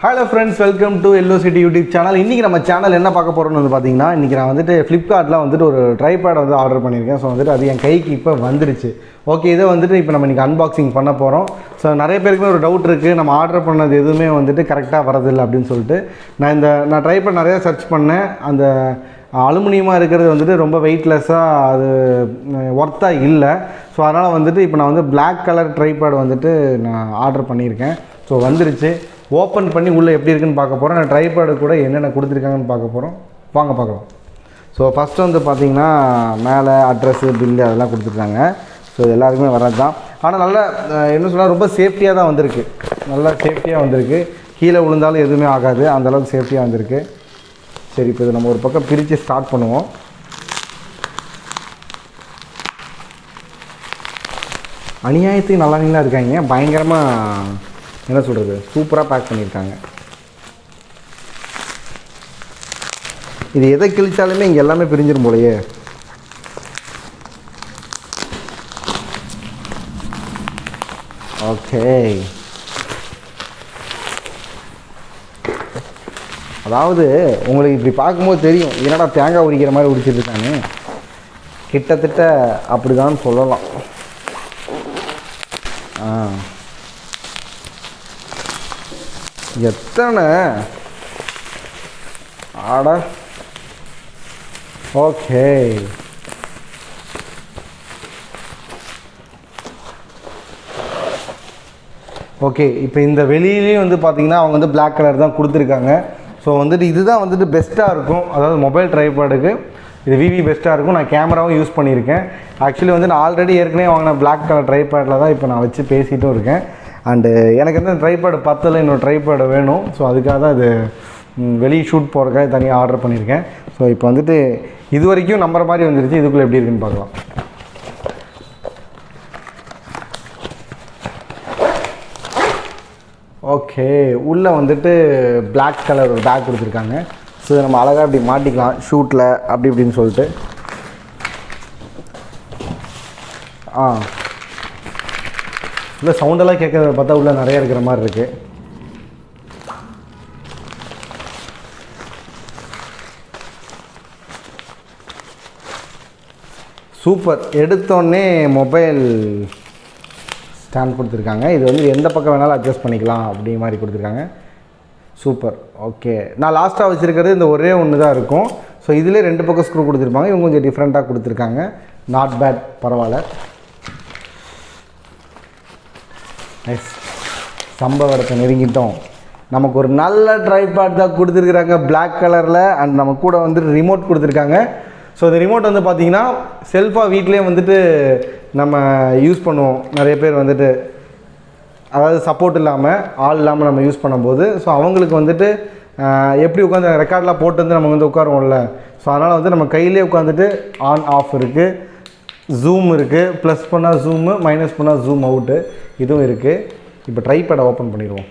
Hello friends, welcome to YELLOWCITY YouTube channel. இன்னைக்கு நம்ம channel என்ன பார்க்க போறோம்னு வந்து பாத்தீங்கன்னா இன்னைக்கு நான் வந்துட்டு Flipcartல வந்துட்டு ஒரு ட்ரைபாட் வந்து ஆர்டர் பண்ணிருக்கேன். சோ வந்துட்டு அது என் கைக்கு இப்ப வந்துருச்சு. ஓகே, இத வந்துட்டு இப்போ நம்ம இன்னைக்கு அன்பாக்சிங் பண்ண போறோம். சோ நிறைய பேருக்கு ஒரு டவுட் இருக்கு. நம்ம ஆர்டர் பண்ணது எதுவுமே வந்துட்டு கரெக்ட்டா வரது இல்ல அப்படினு சொல்லிட்டு நான் ட்ரைபாட் நிறைய சர்ச் பண்ணேன். அந்த அலுமினியமா இருக்குது வந்துட்டு ரொம்ப வெயிட்லெஸ்ஸா அது வர்த்தா இல்ல. சோ அதனால வந்துட்டு இப்போ நான் வந்து Black கலர் ட்ரைபாட் வந்துட்டு நான் ஆர்டர் பண்ணிருக்கேன். சோ வந்துருச்சு. ஓப்பன் பண்ணி உள்ளே எப்படி இருக்குன்னு பார்க்க போகிறோம். நான் ட்ரைபாடு கூட என்னென்ன கொடுத்துருக்காங்கன்னு பார்க்க போகிறோம். வாங்க பார்க்கலாம். ஸோ ஃபஸ்ட்டு வந்து பார்த்திங்கன்னா மேலே அட்ரஸ்ஸு பில்லு அதெல்லாம் கொடுத்துருக்காங்க. ஸோ இது எல்லாருக்குமே வர்றது தான். ஆனால் நல்லா என்ன சொன்னால் ரொம்ப சேஃப்டியாக தான் வந்திருக்கு. நல்லா சேஃப்டியாக வந்திருக்கு. கீழே விழுந்தாலும் எதுவுமே ஆகாது, அந்தளவுக்கு சேஃப்டியாக வந்திருக்கு. சரி, இப்போ இது நம்ம ஒரு பக்கம் பிரித்து ஸ்டார்ட் பண்ணுவோம். அநியாயத்துக்கு நல்லா இருக்காங்க. பயங்கரமாக என்ன சொல்கிறது, சூப்பராக பேக் பண்ணியிருக்காங்க. இது எதை கிழிச்சாலுமே இங்கே எல்லாமே பிரிஞ்சிடும் போலையே. ஓகே, அதாவது உங்களுக்கு இப்படி பார்க்கும்போது தெரியும் என்னடா தேங்காய் உரிக்கிற மாதிரி உரிச்சிருக்காங்க. கிட்டத்தட்ட அப்படி தான் சொல்லலாம். எத்தனை ஆடா. ஓகே, ஓகே இப்போ இந்த வெளியிலையும் வந்து பார்த்திங்கன்னா அவங்க வந்து Black கலர் தான் கொடுத்துருக்காங்க. ஸோ வந்துட்டு இதுதான் வந்துட்டு பெஸ்ட்டாக இருக்கும். அதாவது மொபைல் ட்ரைபாடுக்கு இது விவி பெஸ்ட்டாக இருக்கும். நான் கேமராவும் யூஸ் பண்ணியிருக்கேன். ஆக்சுவலி வந்து நான் ஆல்ரெடி ஏற்கனவே வாங்கின Black கலர் ட்ரைபாடில் தான் இப்போ நான் வச்சு பேசிகிட்டும் இருக்கேன். அண்டு எனக்கு வந்து ட்ரைபாடு பத்தில் இன்னொரு ட்ரைபாடு வேணும். ஸோ அதுக்காக தான் இது வெளியே ஷூட் போகிறதுக்காக தனியாக ஆர்டர் பண்ணியிருக்கேன். ஸோ இப்போ வந்துட்டு இது வரைக்கும் நம்புற மாதிரி வந்துருச்சு. இதுக்குள்ளே எப்படி இருக்குன்னு பார்க்கலாம். ஓகே, உள்ளே வந்துட்டு Black கலர் ஒரு பேக் கொடுத்துருக்காங்க. ஸோ இதை நம்ம அழகாக இப்படி மாட்டிக்கலாம் ஷூட்டில் அப்படி இப்படின்னு சொல்லிட்டு. இல்லை சவுண்டெல்லாம் கேட்குறத பார்த்தா உள்ளே நிறைய இருக்கிற மாதிரி இருக்குது. சூப்பர். எடுத்தோடனே மொபைல் ஸ்டாண்ட் கொடுத்துருக்காங்க. இது வந்து எந்த பக்கம் வேணாலும் அட்ஜஸ்ட் பண்ணிக்கலாம் அப்படி மாதிரி கொடுத்துருக்காங்க. சூப்பர். ஓகே, நான் லாஸ்ட்டாக வச்சுருக்கிறது இந்த ஒரே ஒன்று தான் இருக்கும். ஸோ இதிலே 2 பக்கம் ஸ்க்ரூ கொடுத்துருப்பாங்க. இவங்க கொஞ்சம் டிஃப்ரெண்ட்டாக கொடுத்துருக்காங்க. நாட் பேட், பரவாயில்ல. நைஸ். சம்பவத்தை நெருங்கிட்டோம். நமக்கு ஒரு நல்ல ட்ரைபாட் தான் கொடுத்துருக்குறாங்க Black கலரில். அண்ட் நம்ம கூட வந்துட்டு ரிமோட் கொடுத்துருக்காங்க. ஸோ இந்த ரிமோட் வந்து பார்த்திங்கன்னா செல்ஃபாக வீட்லேயே வந்துட்டு நம்ம யூஸ் பண்ணுவோம். நிறைய பேர் வந்துட்டு அதாவது சப்போர்ட் இல்லாமல் ஆள் இல்லாமல் நம்ம யூஸ் பண்ணும்போது ஸோ அவங்களுக்கு வந்துட்டு எப்படி உட்காந்து ரெக்கார்டெலாம் போட்டு வந்து நம்ம வந்து உட்காருவோம்ல. ஸோ அதனால் வந்து நம்ம கையிலே உட்காந்துட்டு ஆன் ஆஃப் இருக்குது, ஜூம் இருக்குது, ப்ளஸ் பண்ணால் ஜூமு, மைனஸ் பண்ணால் ஜூம் அவுட்டு, இதுவும் இருக்குது. இப்போ ட்ரைபாடை ஓப்பன் பண்ணிடுவோம்.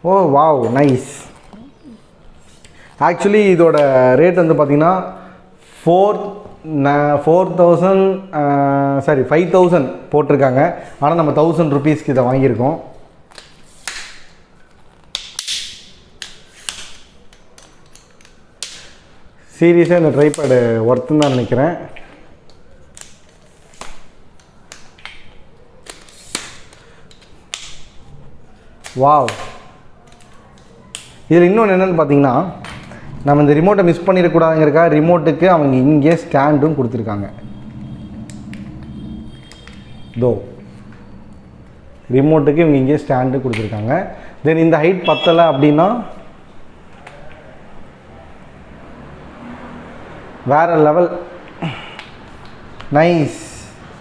ஓ வாவ், நைஸ். ஆக்சுவலி இதோட ரேட் வந்து பார்த்திங்கன்னா 5,000 போட்டிருக்காங்க. ஆனால் நம்ம 1000 ருபீஸ்க்கு இதை வாங்கியிருக்கோம். சீரியஸாக இந்த ட்ரைபாடு ஒர்த்துன்னு தான் நினைக்கிறேன். வாவ். இதில் இன்னொன்று என்னென்னு பார்த்தீங்கன்னா நம்ம இந்த ரிமோட்டை மிஸ் பண்ணிடக்கூடாதுங்கிறக்கா ரிமோட்டுக்கு அவங்க இங்கே ஸ்டாண்டும் கொடுத்துருக்காங்க. தோ ரிமோட்டுக்கு இவங்க இங்கே ஸ்டாண்டு கொடுத்துருக்காங்க. தென் இந்த ஹைட் பத்தலை அப்படின்னா வேறு லெவல். நைஸ்.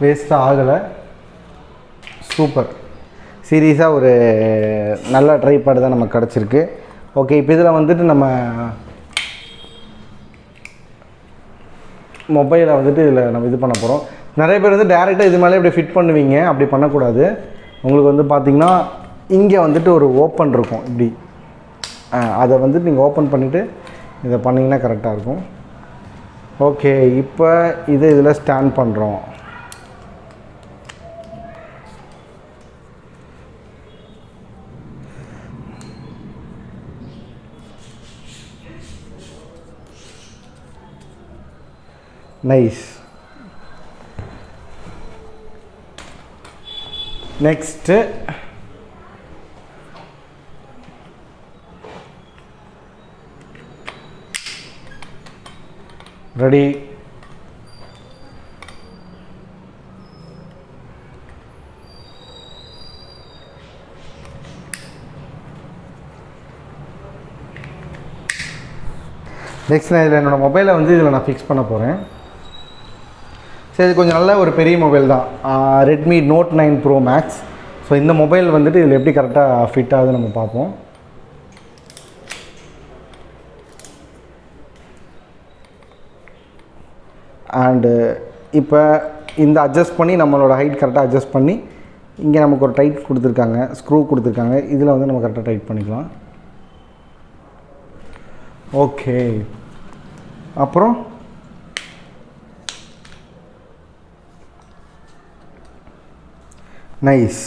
வேஸ்ட்டாக ஆகலை. சூப்பர். சீரியஸாக ஒரு நல்ல ட்ரைபாடு தான் நமக்கு கிடச்சிருக்கு. ஓகே, இப்போ இதில் வந்துட்டு நம்ம மொபைலை வந்துட்டு இதில் நம்ம இது பண்ண போகிறோம். நிறைய பேர் வந்து டேரெக்டாக இது மேலே இப்படி ஃபிட் பண்ணுவீங்க. அப்படி பண்ணக்கூடாது. உங்களுக்கு வந்து பார்த்திங்கன்னா இங்கே வந்துட்டு ஒரு ஓப்பன் இருக்கும் இப்படி. அதை வந்துட்டு நீங்கள் ஓப்பன் பண்ணிவிட்டு இதை பண்ணிங்கன்னா கரெக்டாக இருக்கும். ஓகே, இப்போ இதில் ஸ்டாண்ட் பண்ணுறோம். நைஸ். Next ready. நெக்ஸ்ட் நான் இதில் என்னோடய மொபைலை வந்து இதில் நான் ஃபிக்ஸ் பண்ண போகிறேன். சரி, இது கொஞ்சம் நல்ல ஒரு பெரிய மொபைல் தான், Redmi note 9 pro max. So இந்த மொபைல் வந்துட்டு இதில் எப்படி கரெக்டாக ஃபிட் ஆகுது நம்ம பார்ப்போம். அண்டு இப்போ இந்த அட்ஜஸ்ட் பண்ணி நம்மளோட ஹைட் கரெக்டாக அட்ஜஸ்ட் பண்ணி இங்கே நமக்கு ஒரு டைட் கொடுத்துருக்காங்க, ஸ்க்ரூ கொடுத்துருக்காங்க. இதில் வந்து நம்ம கரெக்டாக டைட் பண்ணிக்கலாம். ஓகே, அப்புறம் நைஸ்.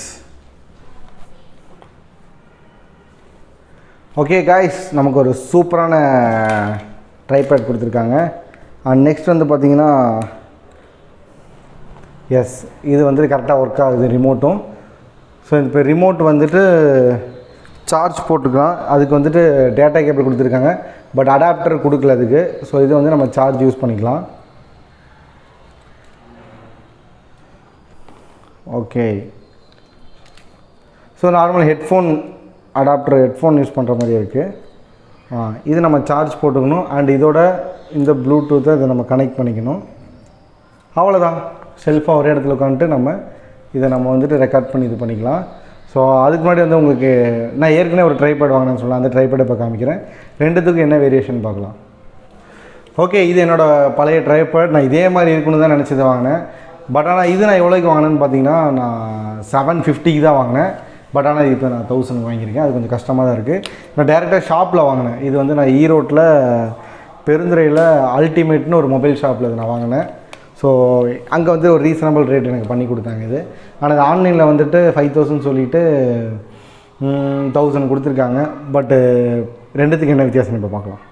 ஓகே காய்ஸ், நமக்கு ஒரு சூப்பரான ட்ரைபேட் கொடுத்துருக்காங்க. அண்ட் நெக்ஸ்ட் வந்து பார்த்திங்கன்னா எஸ், இது வந்து கரெக்டாக ஒர்க் ஆகுது ரிமோட்டும். ஸோ இப்போ ரிமோட் வந்துட்டு சார்ஜ் போட்டுக்கலாம். அதுக்கு வந்துட்டு டேட்டா கேபிள் கொடுத்துருக்காங்க, பட் அடாப்டர் கொடுக்கல அதுக்கு. ஸோ இது வந்து நம்ம சார்ஜ் யூஸ் பண்ணிக்கலாம். Okay, so normal headphone adapter, headphone use பண்ணுற மாதிரி இருக்குது. இது நம்ம சார்ஜ் போட்டுக்கணும். அண்ட் இதோட இந்த ப்ளூடூத்தை இதை நம்ம கனெக்ட் பண்ணிக்கணும். அவ்வளோதான். செல்ஃபாக ஒரே இடத்துல உட்காந்துட்டு இதை நம்ம வந்துட்டு ரெக்கார்ட் பண்ணி இது பண்ணிக்கலாம். ஸோ அதுக்கு முன்னாடி வந்து உங்களுக்கு நான் ஏற்கனவே ஒரு ட்ரைபேட் வாங்கினேன்னு சொல்லலாம். அந்த ட்ரைபேடை இப்போ காமிக்கிறேன். ரெண்டுத்துக்கும் என்ன வேரியேஷன் பார்க்கலாம். ஓகே, இது என்னோடய பழைய ட்ரைபேட். நான் இதே மாதிரி இருக்குன்னு தான் நினச்சி வாங்கினேன். பட் ஆனால் இது நான் எவ்வளோக்கு வாங்கினேன்னு பார்த்தீங்கன்னா, நான் 750க்கு தான் வாங்கினேன். பட் ஆனால் இப்போ நான் 1000 வாங்கியிருக்கேன். அது கொஞ்சம் கஷ்டமாக தான் இருக்குது. நான் டேரெக்டாக ஷாப்பில் வாங்கினேன். இது வந்து நான் ஈரோட்டில் பெருந்துறையில் அல்டிமேட்னு ஒரு மொபைல் ஷாப்பில் இது நான் வாங்கினேன். ஸோ அங்கே வந்து ஒரு ரீசனபிள் ரேட் எனக்கு பண்ணி கொடுத்தாங்க இது. ஆனால் இது ஆன்லைனில் வந்துட்டு 5000 சொல்லிவிட்டு 1000 கொடுத்துருக்காங்க. பட்டு ரெண்டுத்துக்கு என்ன வித்தியாசம் இப்போ பார்க்கலாம்.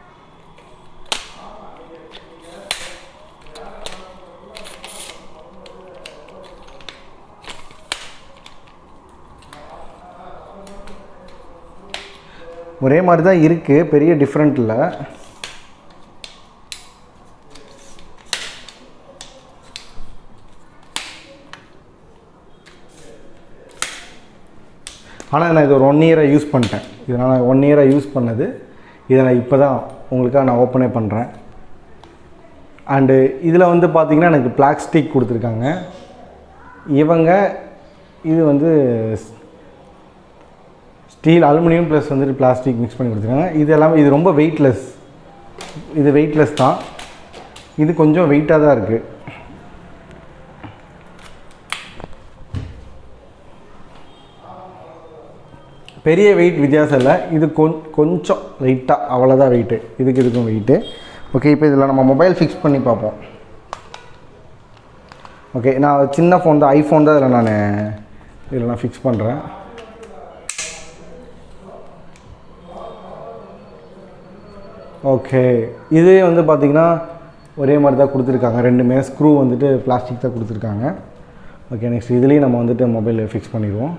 ஒரே மாதிரி தான் இருக்குது, பெரிய டிஃப்ரெண்ட் இல்லை. ஆனால் நான் இது ஒரு 1 இயராக யூஸ் பண்ணிட்டேன். இதனால் 1 இயராக யூஸ் பண்ணது. இதை நான் இப்போ தான் உங்களுக்காக நான் ஓப்பனே பண்ணுறேன். அண்டு இதில் வந்து பார்த்திங்கன்னா எனக்கு பிளாஸ்டிக் கொடுத்துருக்காங்க. இவங்க இது வந்து ஸ்டீல், அலுமினியம் ப்ளஸ் வந்துட்டு பிளாஸ்டிக் மிக்ஸ் பண்ணி கொடுத்துருக்காங்க. இது எல்லாமே இது ரொம்ப வெயிட்லெஸ். இது வெயிட்லெஸ் தான். இது கொஞ்சம் வெயிட்டாக தான் இருக்குது. பெரிய வெயிட் வித்தியாசம் இல்லை. இது கொஞ்சம் லைட்டாக அவ்வளோதான் வெயிட்டு. இதுக்கும் வெயிட்டு. ஓகே, இப்போ இதில் நம்ம மொபைல் ஃபிக்ஸ் பண்ணி பார்ப்போம். ஓகே, நான் சின்ன ஃபோன் தான், ஐஃபோன் தான் இதில் நான் ஃபிக்ஸ் பண்ணுறேன். ஓகே, இது வந்து பார்த்திங்கன்னா ஒரே மாதிரி தான் கொடுத்துருக்காங்க. ரெண்டுமே ஸ்க்ரூ வந்துட்டு பிளாஸ்டிக் தான் கொடுத்துருக்காங்க. ஓகே, நெக்ஸ்ட் இதுலேயும் நம்ம வந்துட்டு மொபைல் ஃபிக்ஸ் பண்ணிடுவோம்.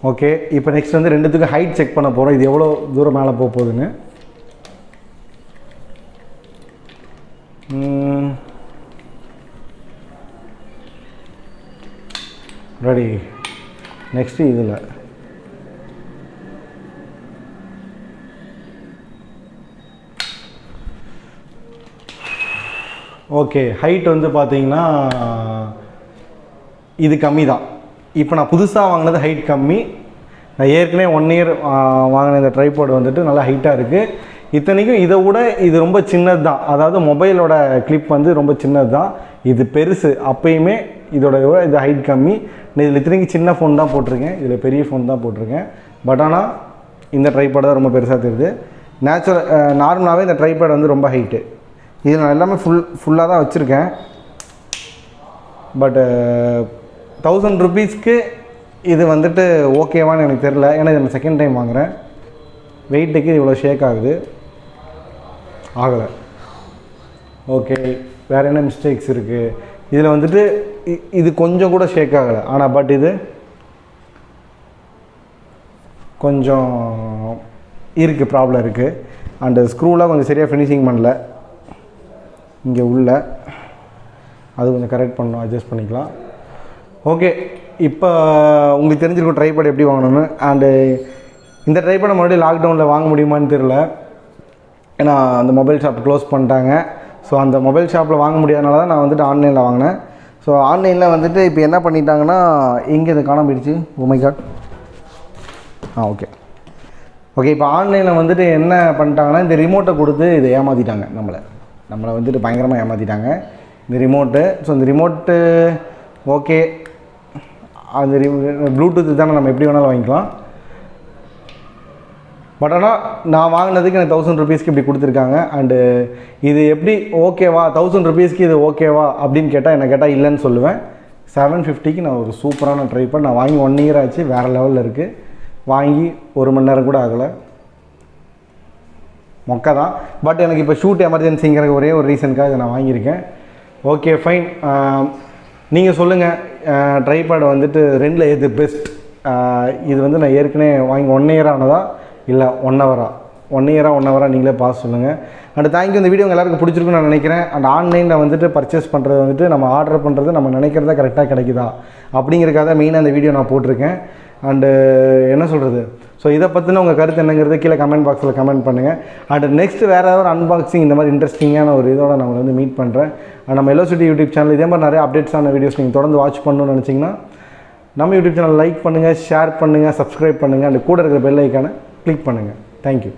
ஓகே, இப்போ நெக்ஸ்ட் வந்து ரெண்டுத்துக்கும் ஹைட் செக் பண்ண போகிறோம். இது எவ்வளோ தூரம் மேலே போக போகுதுன்னு. ரெடி. நெக்ஸ்ட்டு இதில் ஓகே, ஹைட் வந்து பார்த்தீங்கன்னா இது கம்மி தான். இப்போ நான் புதுசாக வாங்கினது ஹைட் கம்மி. நான் ஏற்கனவே 1 இயர் வாங்கின இந்த ட்ரைபாட் வந்துட்டு நல்லா ஹைட்டாக இருக்குது. இத்தனைக்கும் இதை விட இது ரொம்ப சின்னது தான். அதாவது மொபைலோட கிளிப் வந்து ரொம்ப சின்னது தான். இது பெருசு. அப்பயுமே இதோட இது ஹைட் கம்மி. நான் இதில் இத்தனைக்கும் சின்ன ஃபோன் தான் போட்டிருக்கேன், இதில் பெரிய ஃபோன் தான் போட்டிருக்கேன். பட் ஆனால் இந்த ட்ரைபாட் தான் ரொம்ப பெருசாக தெரியுது. நார்மலாகவே இந்த ட்ரைபாட் வந்து ரொம்ப ஹைட்டு. இது நான் எல்லாமே ஃபுல்லாக தான் வச்சுருக்கேன். பட் 1000 ருபீஸ்க்கு இது வந்துட்டு ஓகேவான்னு எனக்கு தெரில, ஏன்னா இது நான் செகண்ட் டைம் வாங்குகிறேன். வெயிட்டுக்கு இவ்வளோ ஷேக் ஆகுது, ஆகலை. ஓகே, வேறு என்ன மிஸ்டேக்ஸ் இருக்குது இதில் வந்துட்டு? இது கொஞ்சம் கூட ஷேக் ஆகலை, ஆனால் பட் இது கொஞ்சம் இருக்குது, ப்ராப்ளம் இருக்குது. அண்டு ஸ்க்ரூலாம் கொஞ்சம் சரியாக ஃபினிஷிங் பண்ணல இங்கே உள்ள, அது கொஞ்சம் கரெக்ட் பண்ணணும், அட்ஜஸ்ட் பண்ணிக்கலாம். ஓகே, இப்போ உங்களுக்கு தெரிஞ்சிருக்கும் ட்ரைபாட் எப்படி வாங்கணும்னு. அண்டு இந்த ட்ரைபாட் மறுபடியும் லாக்டவுனில் வாங்க முடியுமான்னு தெரில, ஏன்னா அந்த மொபைல் ஷாப் க்ளோஸ் பண்ணிட்டாங்க. ஸோ அந்த மொபைல் ஷாப்பில் வாங்க முடியாதனால தான் நான் வந்துட்டு ஆன்லைனில் வாங்கினேன். ஸோ ஆன்லைனில் வந்துட்டு இப்போ என்ன பண்ணிட்டாங்கன்னா, எங்கே இது காணாம போயிடுச்சு, ஓ மை காட். ஓகே, இப்போ ஆன்லைனில் வந்துட்டு என்ன பண்ணிட்டாங்கன்னா, இந்த ரிமோட்டை கொடுத்து இதை ஏமாற்றிட்டாங்க. நம்மளை வந்துட்டு பயங்கரமாக ஏமாற்றிட்டாங்க இந்த ரிமோட்டு. ஸோ இந்த ரிமோட்டு ஓகே, அந்த ப்ளூடூத் தானே, நம்ம எப்படி வேணாலும் வாங்கிக்கலாம். பட் ஆனால் நான் வாங்கினதுக்கு எனக்கு 1000 ருபீஸ்க்கு இப்படி கொடுத்துருக்காங்க. அண்டு இது எப்படி ஓகேவா, 1000 ருபீஸ்க்கு இது ஓகேவா அப்படின்னு கேட்டால், என்ன கேட்டால் இல்லைன்னு சொல்லுவேன். 750க்கு நான் ஒரு சூப்பரான ட்ரைபாட் நான் வாங்கி 1 இயர் ஆச்சு, வேறு லெவலில் இருக்குது. வாங்கி 1 மணி நேரம் கூட ஆகலை, மொக்கை தான். பட் எனக்கு இப்போ ஷூட் எமர்ஜென்சிங்கிற ஒரே ஒரு ரீசனுக்காக இதை நான் வாங்கியிருக்கேன். ஓகே ஃபைன், நீங்கள் சொல்லுங்கள், ட்ரைபாட் வந்துட்டு 2ல் எது பெஸ்ட்? இது வந்து நான் ஏற்கனவே வாங்கி 1 இயர் ஆனதா இல்லை 1 ஹவரா? 1 இயரா 1 ஹவரா நீங்களே பார்த்து சொல்லுங்கள். And thank you. இந்த வீடியோ எல்லாருக்கும் பிடிச்சிருக்குன்னு நான் நினைக்கிறேன். அண்ட் ஆன்லைனில் வந்துட்டு பர்ச்சேஸ் பண்ணுறது வந்துட்டு நம்ம ஆர்டர் பண்ணுறது நம்ம நினைக்கிறதா கரெக்டாக கிடைக்குதா அப்படிங்கிறக்காக மெயினாக இந்த வீடியோ நான் போட்டிருக்கேன். அண்டு என்ன சொல்கிறது, ஸோ இதை பற்றின உங்கள் கருத்து என்னங்கிறது கீழே கமெண்ட் பாக்ஸில் கமெண்ட் பண்ணுங்கள். அண்ட் நெக்ஸ்ட் வேறு ஏதாவது அன்பாக்சிங் இந்த மாதிரி இன்ட்ரெஸ்டிங்கான ஒரு இதோட நான் வந்து மீட் பண்ணுறேன். அண்ட் நம்ம YELLOWCITY யூடியூப் சேனல் இதே மாதிரி நிறைய அப்டேட்ஸான வீடியோஸ் நீங்கள் தொடர்ந்து வாட்ச் பண்ணணும்னு நினச்சிங்கன்னா, நம்ம யூடியூப் சேனல் லைக் பண்ணுங்கள், ஷேர் பண்ணுங்கள், சப்ஸ்கிரைப் பண்ணுங்கள், அண்ட் கூட இருக்கிற பெல் ஐக்கானை கிளிக் பண்ணுங்கள். தேங்க்யூ.